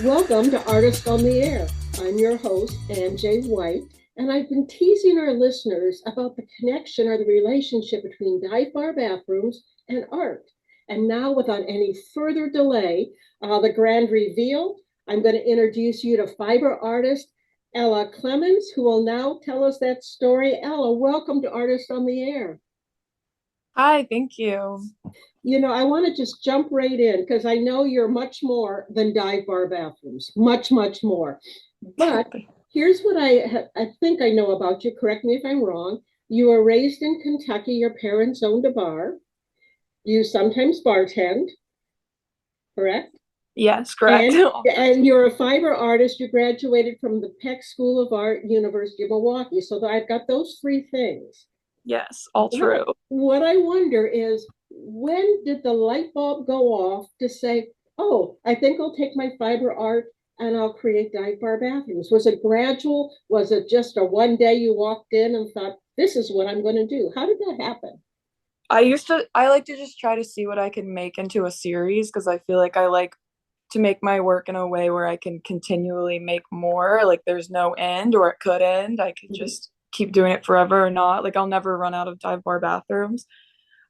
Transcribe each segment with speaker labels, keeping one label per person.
Speaker 1: Welcome to Artist on the Air. I'm your host, Ann J. White, and I've been teasing our listeners about the connection or the relationship between dive bar bathrooms and art. And now, without any further delay, the grand reveal, I'm going to introduce you to fiber artist Ella Clemons, who will now tell us that story. Ella, welcome to Artist on the Air.
Speaker 2: Hi, thank you.
Speaker 1: I want to just jump right in because I know you're much more than dive bar bathrooms, much, much more. But here's what I think I know about you. Correct me if I'm wrong. You were raised in Kentucky. Your parents owned a bar. You sometimes bartend, correct?
Speaker 2: Yes, correct.
Speaker 1: And and you're a fiber artist. You graduated from the Peck School of Art, University of Milwaukee. So I've got those three things.
Speaker 2: Yes, all
Speaker 1: What
Speaker 2: true.
Speaker 1: what I wonder is when did the light bulb go off to say, oh, I think I'll take my fiber art and I'll create dive bar bathrooms? Was it gradual? Was it just a one day you walked in and thought, this is what I'm going to do? How did that happen?
Speaker 2: I like to just try to see what I can make into a series because I feel like I like to make my work in a way where I can continually make more. Like there's no end or it could end. I could
Speaker 1: Mhm.
Speaker 2: just keep doing it forever or not. Like I'll never run out of dive bar bathrooms.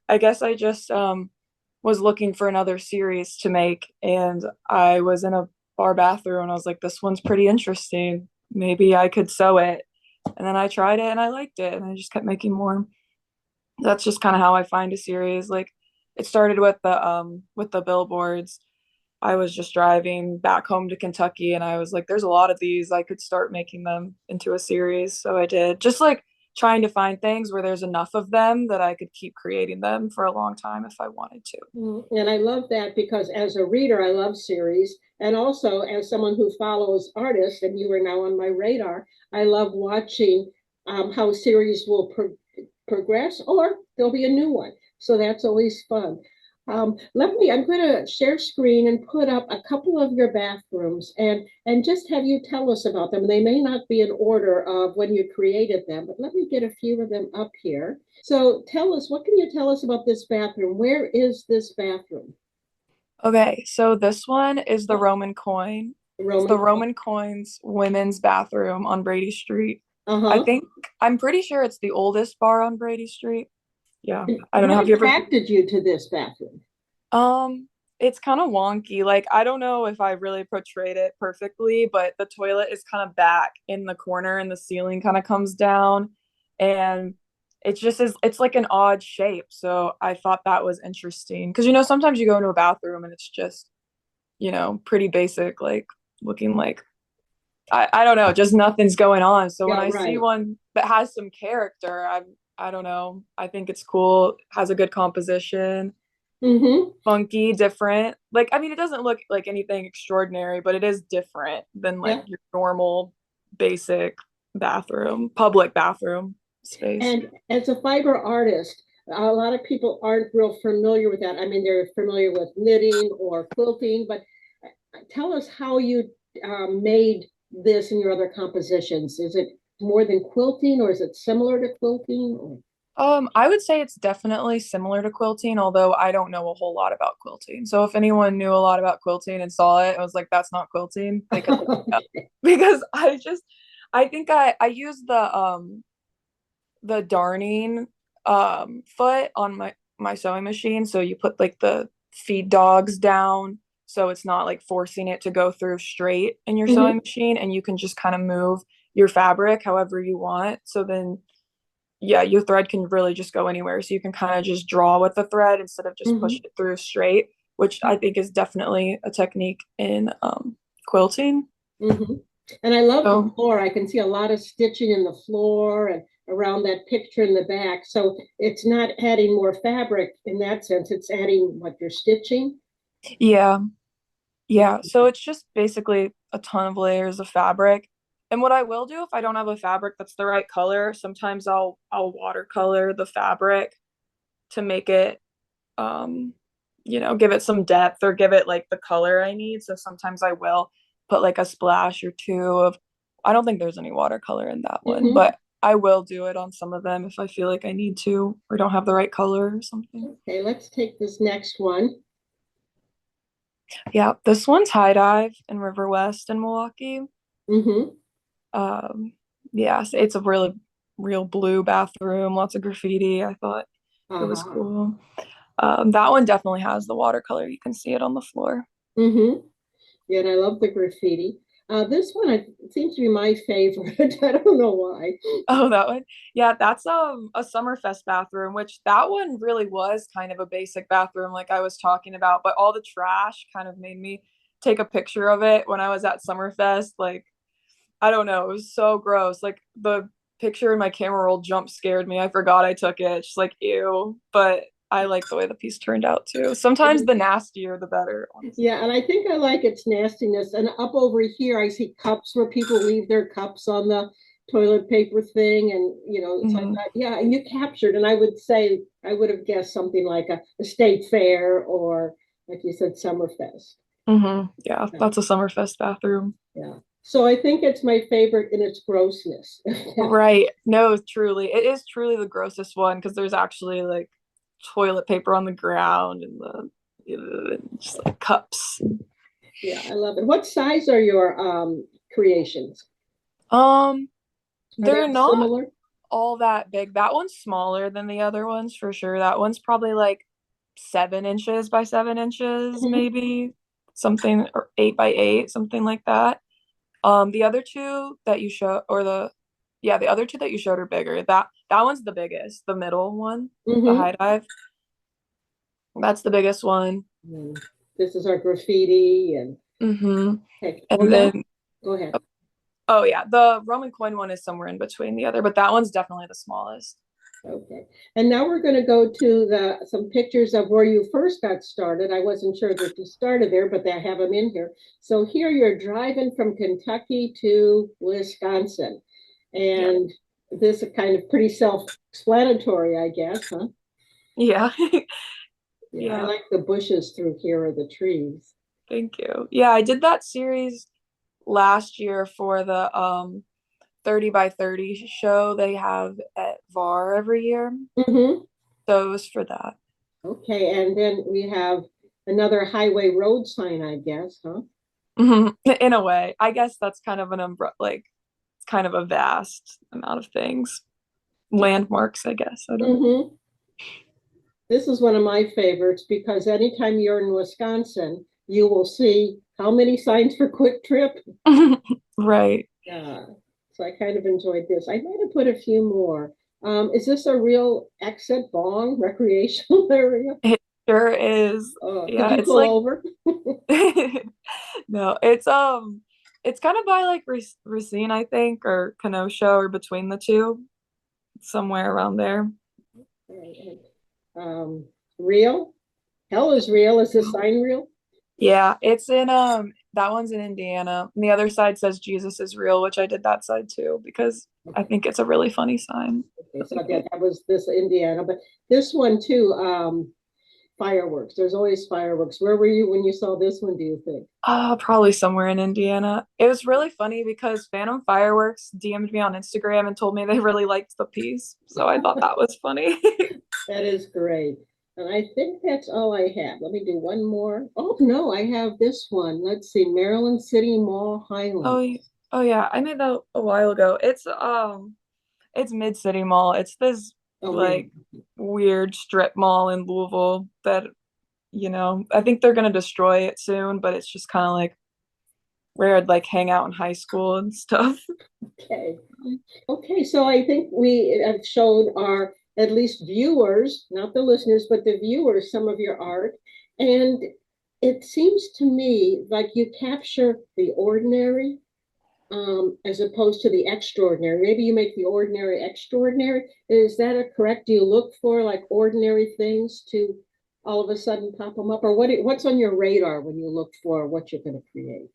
Speaker 2: I guess I just was looking for another series to make and I was in a bar bathroom and I was like, this one's pretty interesting. Maybe I could sew it. And then I tried it and I liked it and I just kept making more. That's just kind of how I find a series. Like it started with the billboards. I was just driving back home to Kentucky and I was like, there's a lot of these. I could start making them into a series. So I did. Just like trying to find things where there's enough of them that I could keep creating them for a long time if I wanted to.
Speaker 1: And I love that because as a reader, I love series. And also, as someone who follows artists, and you are now on my radar, I love watching how series will progress or there'll be a new one. So that's always fun. I'm going to share screen and put up a couple of your bathrooms and just have you tell us about them. They may not be in order of when you created them, but let me get a few of them up here. So tell us, what can you tell us about this bathroom? Where is this bathroom?
Speaker 2: Okay, so this one is the
Speaker 1: Oh,
Speaker 2: Roman coin. It's the
Speaker 1: Roman.
Speaker 2: Roman coins women's bathroom on Brady Street. I
Speaker 1: Uh-huh.
Speaker 2: think I'm pretty sure it's the oldest bar on Brady Street. Yeah. I don't know.
Speaker 1: What
Speaker 2: Have you ever
Speaker 1: attracted you to this bathroom?
Speaker 2: Um, it's kind of wonky. Like, I don't know if I really portrayed it perfectly, but the toilet is kind of back in the corner and the ceiling kind of comes down. And it just is, it's like an odd shape. So I thought that was interesting. Because, sometimes you go into a bathroom and it's just, pretty basic, like looking like, I don't know, just nothing's going on. So when
Speaker 1: Yeah,
Speaker 2: I see
Speaker 1: right.
Speaker 2: one that has some character, I don't know. I think it's cool, has a good composition
Speaker 1: Mm-hmm.
Speaker 2: funky, different. Like, I mean, it doesn't look like anything extraordinary, but it is different than like
Speaker 1: Yeah.
Speaker 2: your normal basic public bathroom space.
Speaker 1: And as a fiber artist, a lot of people aren't real familiar with that. I mean, they're familiar with knitting or quilting, but tell us how you made this and your other compositions. Is it more than quilting or is it similar to quilting?
Speaker 2: I would say it's definitely similar to quilting, although I don't know a whole lot about quilting. So if anyone knew a lot about quilting and saw it, I was like, that's not quilting. They could look it up because I think I used the darning foot on my sewing machine, so you put like the feed dogs down so it's not like forcing it to go through straight in your sewing
Speaker 1: Mhm.
Speaker 2: machine, and you can just kind of move your fabric however you want. So then yeah, your thread can really just go anywhere, so you can kind of just draw with the thread instead of just push
Speaker 1: Mhm.
Speaker 2: it through straight, which I think is definitely a technique in quilting.
Speaker 1: Mhm. And I love the
Speaker 2: So
Speaker 1: floor. I can see a lot of stitching in the floor and around that picture in the back. So it's not adding more fabric in that sense. It's adding what you're stitching.
Speaker 2: yeah. Yeah, so it's just basically a ton of layers of fabric. And what I will do if I don't have a fabric that's the right color, sometimes I'll watercolor the fabric to make it give it some depth or give it like the color I need. So sometimes I will put like a splash or two of I don't think there's any watercolor in that one,
Speaker 1: Mhm.
Speaker 2: but I will do it on some of them if I feel like I need to or don't have the right color or something.
Speaker 1: Okay, let's take this next one.
Speaker 2: Yeah, this one's High Dive in River West in Milwaukee.
Speaker 1: Mm-hmm.
Speaker 2: Um, yeah, so it's a really real blue bathroom, lots of graffiti. I thought it was
Speaker 1: Uh-huh.
Speaker 2: cool. That one definitely has the watercolor. You can see it on the floor.
Speaker 1: Mm-hmm. Yeah, and I love the graffiti. This one seems to be my favorite. I don't know why.
Speaker 2: Oh, that one. Yeah, that's a Summerfest bathroom, which that one really was kind of a basic bathroom like I was talking about, but all the trash kind of made me take a picture of it when I was at Summerfest. Like, I don't know, it was so gross. Like the picture in my camera roll jump scared me. I forgot I took it. It's just like ew. But I like the way the piece turned out too. Sometimes the nastier the better, honestly.
Speaker 1: Yeah, and I think I like its nastiness. And up over here, I see cups where people leave their cups on the toilet paper thing. And, so I
Speaker 2: Hmm.
Speaker 1: thought, yeah, and you captured. And I would say, I would have guessed something like a state fair or, like you said, Summerfest.
Speaker 2: Hmm. Yeah,
Speaker 1: Yeah.
Speaker 2: that's a Summerfest bathroom.
Speaker 1: Yeah. So I think it's my favorite in its grossness. Yeah.
Speaker 2: Right. No, truly. It is truly the grossest one because there's actually like toilet paper on the ground and just like cups.
Speaker 1: Yeah, I love it. What size are your creations?
Speaker 2: Um,
Speaker 1: Are they
Speaker 2: they're
Speaker 1: all
Speaker 2: not
Speaker 1: similar?
Speaker 2: all that big. That one's smaller than the other ones for sure. That one's probably like 7 inches by 7 inches,
Speaker 1: Mhm.
Speaker 2: maybe something, or 8 by 8, something like that. The other two that you show, or the other two that you showed are bigger. That one's the biggest, the middle one, the
Speaker 1: Mhm.
Speaker 2: high dive. That's the biggest one.
Speaker 1: Mm. This is our graffiti and
Speaker 2: Hmm.
Speaker 1: okay. Well
Speaker 2: And
Speaker 1: now
Speaker 2: then,
Speaker 1: go ahead.
Speaker 2: oh yeah, the Roman coin one is somewhere in between the other, but that one's definitely the smallest.
Speaker 1: Okay. And now we're going to go to the some pictures of where you first got started. I wasn't sure that you started there, but I have them in here. So here you're driving from Kentucky to Wisconsin.
Speaker 2: Yeah.
Speaker 1: And this is kind of pretty self-explanatory, I guess, huh?
Speaker 2: Yeah.
Speaker 1: Yeah, I
Speaker 2: Yeah.
Speaker 1: like the bushes through here or the trees.
Speaker 2: Thank you. Yeah, I did that series last year for the 30 by 30 show they have at VAR every year.
Speaker 1: Hmm.
Speaker 2: So it was for that.
Speaker 1: Okay, and then we have another highway road sign, I guess, huh?
Speaker 2: Mhm. In a way, I guess that's kind of an umbrella, like it's kind of a vast amount of things. Landmarks, I guess. I don't
Speaker 1: Hmm. This is one of my favorites because anytime you're in Wisconsin, you will see how many signs for Quick Trip.
Speaker 2: know. Right.
Speaker 1: Yeah, so I kind of enjoyed this. I might have put a few more. Is this a real exit bong recreational area?
Speaker 2: It sure is.
Speaker 1: Did
Speaker 2: Yeah,
Speaker 1: you
Speaker 2: it's
Speaker 1: pull
Speaker 2: like
Speaker 1: over?
Speaker 2: no, it's kind of by like Racine, I think, or Kenosha, or between the two, somewhere around there.
Speaker 1: Um, real? Hell is real. Is this sign real?
Speaker 2: Yeah, it's in that one's in Indiana. And the other side says Jesus is real, which I did that side too because I
Speaker 1: Okay.
Speaker 2: think it's a really funny sign.
Speaker 1: Okay, so
Speaker 2: Really cool.
Speaker 1: that was this Indiana, but this one too, fireworks. There's always fireworks. Where were you when you saw this one, do you think?
Speaker 2: Probably somewhere in Indiana. It was really funny because Phantom Fireworks DM'd me on Instagram and told me they really liked the piece. So I thought that was funny.
Speaker 1: That is great. And I think that's all I have. Let me do one more. Oh, no, I have this one. Let's see, Maryland City Mall Highland.
Speaker 2: Oh yeah, I made that a while ago. It's Mid City Mall. It's this
Speaker 1: Oh, really?
Speaker 2: like weird strip mall in Louisville that, I think they're gonna destroy it soon, but it's just kind of like where I'd like hang out in high school and stuff.
Speaker 1: Okay. Okay, so I think we have showed our at least viewers, not the listeners, but the viewers, some of your art. And it seems to me like you capture the ordinary as opposed to the extraordinary. Maybe you make the ordinary extraordinary. Is that a correct? Do you look for like ordinary things to all of a sudden pop them up? Or what's on your radar when you look for what you're going to create?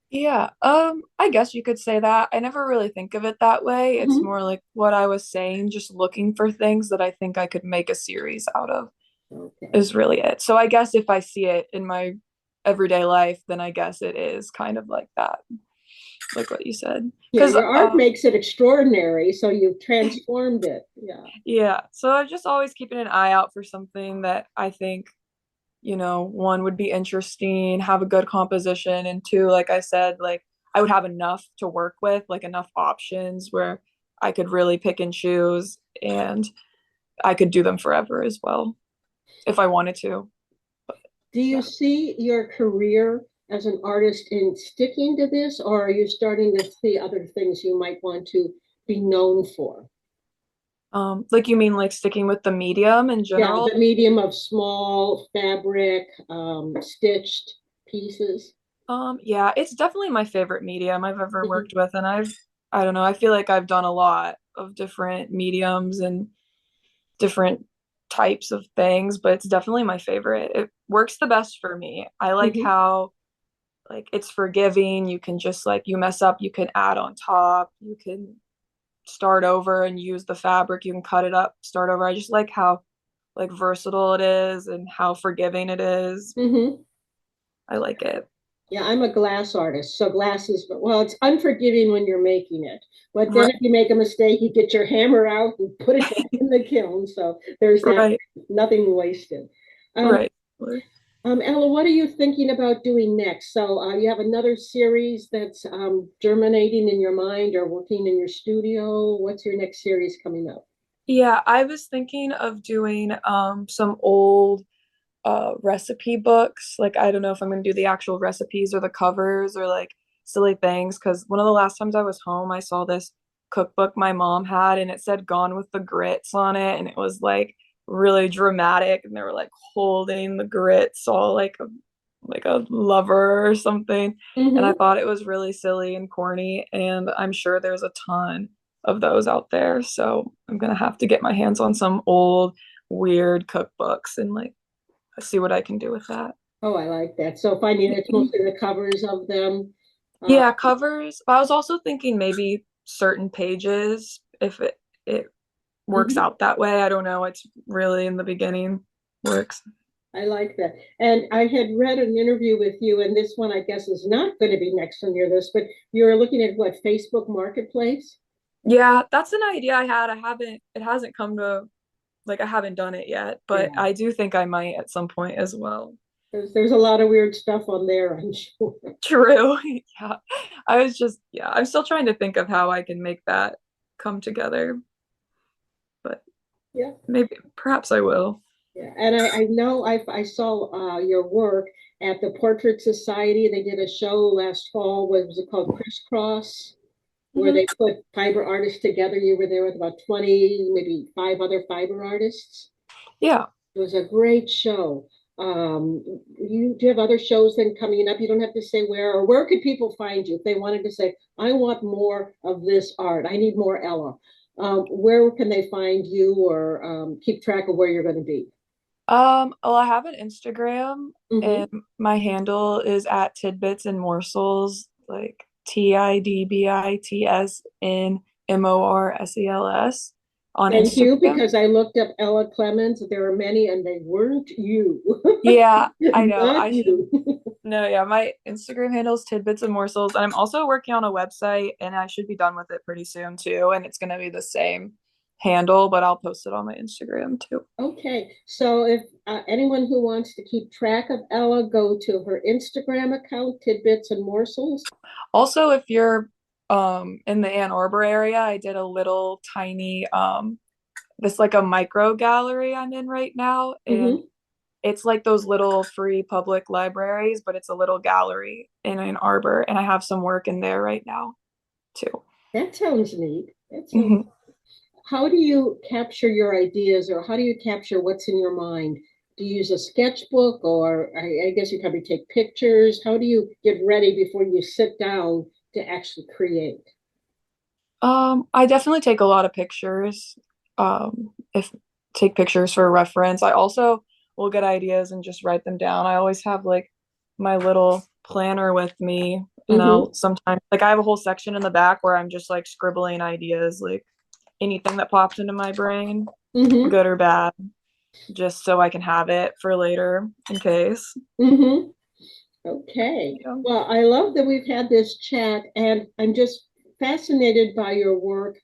Speaker 2: Yeah, I guess you could say that. I never really think of it that way. It's
Speaker 1: Mhm.
Speaker 2: more like what I was saying, just looking for things that I think I could make a series out of
Speaker 1: Okay.
Speaker 2: is really it. So I guess if I see it in my everyday life, then I guess it is kind of like that, like what you said.
Speaker 1: Yeah,
Speaker 2: Because
Speaker 1: your art makes it extraordinary, so you've transformed it. Yeah.
Speaker 2: yeah, so I'm just always keeping an eye out for something that I think, one would be interesting, have a good composition, and two, like I said, like I would have enough to work with, like enough options where I could really pick and choose, and I could do them forever as well if I wanted to.
Speaker 1: Do you
Speaker 2: Yeah.
Speaker 1: see your career as an artist in sticking to this, or are you starting to see other things you might want to be known for?
Speaker 2: Like you mean like sticking with the medium in
Speaker 1: Yeah,
Speaker 2: general?
Speaker 1: the medium of small fabric, stitched pieces.
Speaker 2: Yeah, it's definitely my favorite medium I've ever
Speaker 1: Mhm.
Speaker 2: worked with, and I don't know, I feel like I've done a lot of different mediums and different types of things, but it's definitely my favorite. It works the best for me. I like
Speaker 1: Mhm.
Speaker 2: how like it's forgiving. You can just like you mess up, you can add on top, you can start over and use the fabric, you can cut it up, start over. I just like how like versatile it is and how forgiving it is.
Speaker 1: Mhm.
Speaker 2: I like it.
Speaker 1: Yeah, I'm a glass artist, so glass is, well, it's unforgiving when you're making it. But then
Speaker 2: Right,
Speaker 1: if you make a mistake, you get your hammer out and put it back in the kiln. So there's that,
Speaker 2: right,
Speaker 1: nothing wasted. Um,
Speaker 2: right.
Speaker 1: Ella, what are you thinking about doing next? So you have another series that's germinating in your mind or working in your studio. What's your next series coming up?
Speaker 2: Yeah, I was thinking of doing some old recipe books. Like I don't know if I'm gonna do the actual recipes or the covers or like silly things because one of the last times I was home, I saw this cookbook my mom had and it said Gone with the Grits on it, and it was like really dramatic, and they were like holding the grits all like a lover or something. And I
Speaker 1: Mm-hmm.
Speaker 2: thought it was really silly and corny, and I'm sure there's a ton of those out there. So I'm gonna have to get my hands on some old weird cookbooks and like see what I can do with that.
Speaker 1: Oh, I like that. So finding it's mostly the covers of them. Uh,
Speaker 2: Yeah, covers. But I was also thinking maybe certain pages if it works
Speaker 1: mhm.
Speaker 2: out that way. I don't know. It's really in the beginning works.
Speaker 1: I like that. And I had read an interview with you, and this one I guess is not going to be next on your list, but you're looking at what, Facebook Marketplace?
Speaker 2: Yeah, that's an idea I had. It hasn't come to like I haven't done it yet, but
Speaker 1: Yeah.
Speaker 2: I do think I might at some point as well.
Speaker 1: There's a lot of weird stuff on there, I'm sure.
Speaker 2: True. Yeah. Yeah, I'm still trying to think of how I can make that come together, but
Speaker 1: Yeah.
Speaker 2: maybe perhaps I will.
Speaker 1: Yeah. And I know I saw your work at the Portrait Society. They did a show last fall. What was it called? Crisscross, where
Speaker 2: Mhm.
Speaker 1: they put fiber artists together. You were there with about 20, maybe five other fiber artists.
Speaker 2: Yeah.
Speaker 1: It was a great show. You do you have other shows then coming up? You don't have to say where, or where could people find you if they wanted to say, I want more of this art. I need more Ella. Where can they find you or keep track of where you're going to be?
Speaker 2: Well, I have an Instagram and
Speaker 1: Hmm.
Speaker 2: my handle is at tidbits and morsels, like TIDBITSNMORSELS on
Speaker 1: Thank you,
Speaker 2: Instagram.
Speaker 1: because I looked up Ella Clemons. There are many, and they weren't you.
Speaker 2: Yeah, I know.
Speaker 1: Not
Speaker 2: I should
Speaker 1: you.
Speaker 2: No, yeah, my Instagram handle is tidbits and morsels. And I'm also working on a website and I should be done with it pretty soon too. And it's gonna be the same handle, but I'll post it on my Instagram too.
Speaker 1: Okay, so if anyone who wants to keep track of Ella, go to her Instagram account, Tidbits and Morsels.
Speaker 2: Also, if you're in the Ann Arbor area, I did a little tiny this like a micro gallery I'm in right now, and
Speaker 1: Hmm.
Speaker 2: it's like those little free public libraries, but it's a little gallery in Ann Arbor, and I have some work in there right now too.
Speaker 1: That sounds neat. That sounds.
Speaker 2: Mhm.
Speaker 1: How do you capture your ideas, or how do you capture what's in your mind? Do you use a sketchbook, or I guess you probably take pictures? How do you get ready before you sit down to actually create?
Speaker 2: I definitely take a lot of pictures. If take pictures for reference. I also will get ideas and just write them down. I always have like my little planner with me, and
Speaker 1: Hmm.
Speaker 2: I'll sometimes like I have a whole section in the back where I'm just like scribbling ideas, like anything that pops into my brain,
Speaker 1: Hmm.
Speaker 2: good or bad, just so I can have it for later in case.
Speaker 1: Hmm. Okay.
Speaker 2: Yeah.
Speaker 1: Well, I love that we've had this chat, and I'm just fascinated by your work.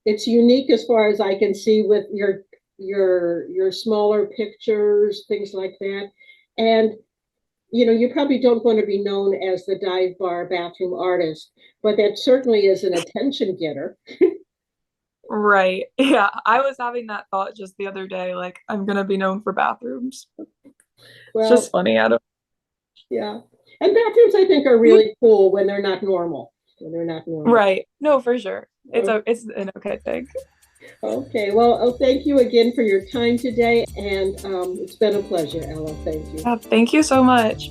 Speaker 1: It's unique as far as I can see with your your smaller pictures, things like that. And you probably don't want to be known as the dive bar bathroom artist, but that certainly is an attention getter.
Speaker 2: Right. Yeah, I was having that thought just the other day, like I'm gonna be known for bathrooms. It's just
Speaker 1: Well,
Speaker 2: funny. I don't.
Speaker 1: yeah. And bathrooms, I think, are really cool when they're not normal. When they're not normal.
Speaker 2: Right. No, for sure. It's
Speaker 1: Oh,
Speaker 2: a it's an okay thing.
Speaker 1: okay. Well, thank you again for your time today. And it's been a pleasure, Ella. Thank you.
Speaker 2: Thank you so much.